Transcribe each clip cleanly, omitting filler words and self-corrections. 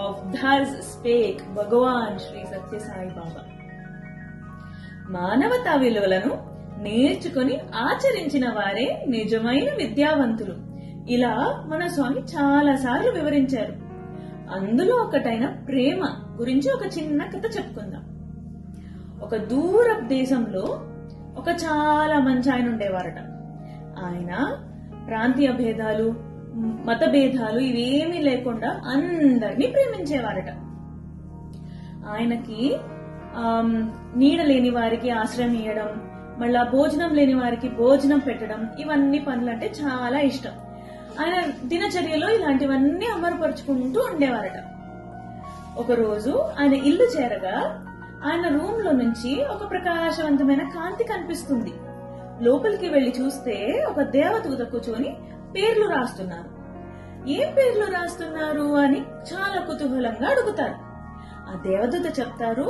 Of thus spake భగవాన్ శ్రీ సత్య సాయి బాబా. మానవతా విలువలను నేర్చుకుని ఆచరించిన వారే నిజమైన విద్యావంతులు. ఇలా మన స్వామి చాలా సార్లు వివరించారు. అందులో ఒకటైన ప్రేమ గురించి ఒక చిన్న కథ చెప్పుకుందాం. ఒక దూర దేశంలో ఒక చాలా మంచి ఆయన ఉండేవారట. ఆయన ప్రాంతీయ భేదాలు, మత భేదాలు ఇవేమీ లేకుండా అందరినీ ప్రేమించేవారట. ఆయనకి నీడ లేని వారికి ఆశ్రయం ఇవ్వడం, మళ్ళా భోజనం లేని వారికి భోజనం పెట్టడం, ఇవన్నీ పనులంటే చాలా ఇష్టం. ఆయన దినచర్యలో ఇలాంటివన్నీ అమలుపరుచుకుంటూ ఉండేవారట. ఒకరోజు ఆయన ఇల్లు చేరగా ఆయన రూమ్ లో నుంచి ఒక ప్రకాశవంతమైన కాంతి కనిపిస్తుంది. లోపలికి వెళ్లి చూస్తే ఒక దేవదూత కూర్చొని పేర్లు రాస్తున్నారు. ఏం పేర్లు రాస్తున్నారు అని చాలా కుతూహలంగా అడుగుతారు. ఆ దేవదూత చెప్తారు,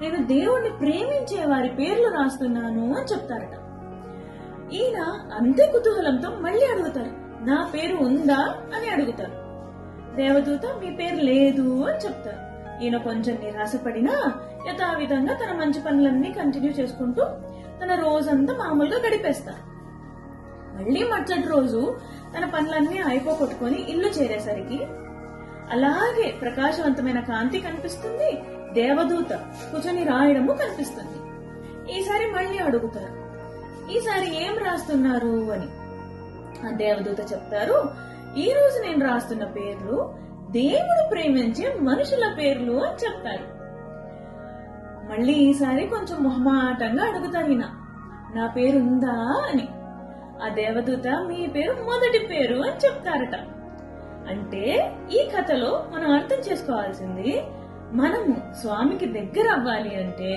నేను దేవుణ్ణి ప్రేమించే వారి పేర్లు రాస్తున్నాను అని చెప్తారట. ఈయన అంతే కుతూహలంతో మళ్ళీ అడుగుతారు, నా పేరు ఉందా అని అడుగుతారు. దేవదూత మీ పేరు లేదు అని చెప్తారు. ఈయన కొంచెం నిరాశపడినా యథావిధంగా తన మంచి పనులన్నీ కంటిన్యూ చేసుకుంటూ తన రోజంతా మామూలుగా గడిపేస్తారు. మళ్ళీ మరుసటి రోజు తన పనులన్నీ అయిపోగొట్టుకుని ఇల్లు చేరేసరికి అలాగే ప్రకాశవంతమైన కాంతి కనిపిస్తుంది, దేవదూత కూర్చొని రాయడము కనిపిస్తుంది. ఈసారి మళ్ళీ అడుగుతారు, ఈసారి ఏం రాస్తున్నారు అని. ఆ దేవదూత చెప్తారు, ఈ రోజు నేను రాస్తున్న పేర్లు దేవుడు ప్రేమించే మనుషుల పేర్లు అని చెప్తారు. మళ్ళీ ఈసారి కొంచెం మొహమాటంగా అడుగుతారు ఈయన, నా పేరు ఉందా అని. ఆ దేవదూత మీ పేరు మొదటి పేరు అని చెప్తారట. అంటే ఈ కథలో మనం అర్థం చేసుకోవాల్సింది, మనము స్వామికి దగ్గర అవ్వాలి అంటే,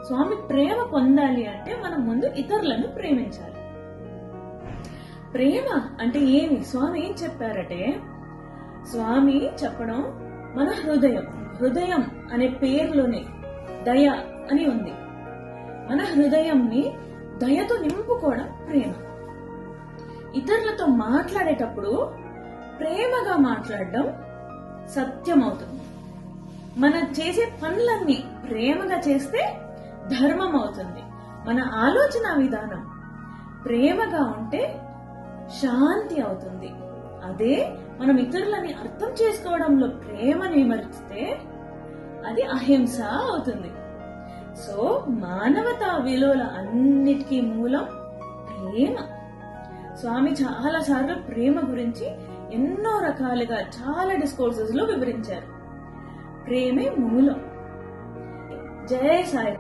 స్వామి ప్రేమ పొందాలి అంటే మనం ముందు ఇతరులను ప్రేమించాలి. ప్రేమ అంటే ఏమి? స్వామి ఏం చెప్పారంటే, స్వామి చెప్పడం మన హృదయం అనే పేరులోనే దయ అని ఉంది. మన హృదయంని దయతో నింపుకోవడం ప్రేమ. ఇతరులతో మాట్లాడేటప్పుడు ప్రేమగా మాట్లాడడం సత్యం అవుతుంది. మనం చేసే పనులన్నీ ప్రేమగా చేస్తే ధర్మం అవుతుంది. మన ఆలోచన విధానం ప్రేమగా ఉంటే శాంతి అవుతుంది. అదే మనం ఇతరులని అర్థం చేసుకోవడంలో ప్రేమని విమర్శిస్తే అది అహింస అవుతుంది. సో మానవతా విలువల అన్నిటికీ మూలం ప్రేమ. స్వామి చాలా సార్లు ప్రేమ గురించి ఎన్నో రకాలుగా చాలా డిస్కోర్సెస్ లో వివరించారు. ప్రేమే మూలం. జై సాయి.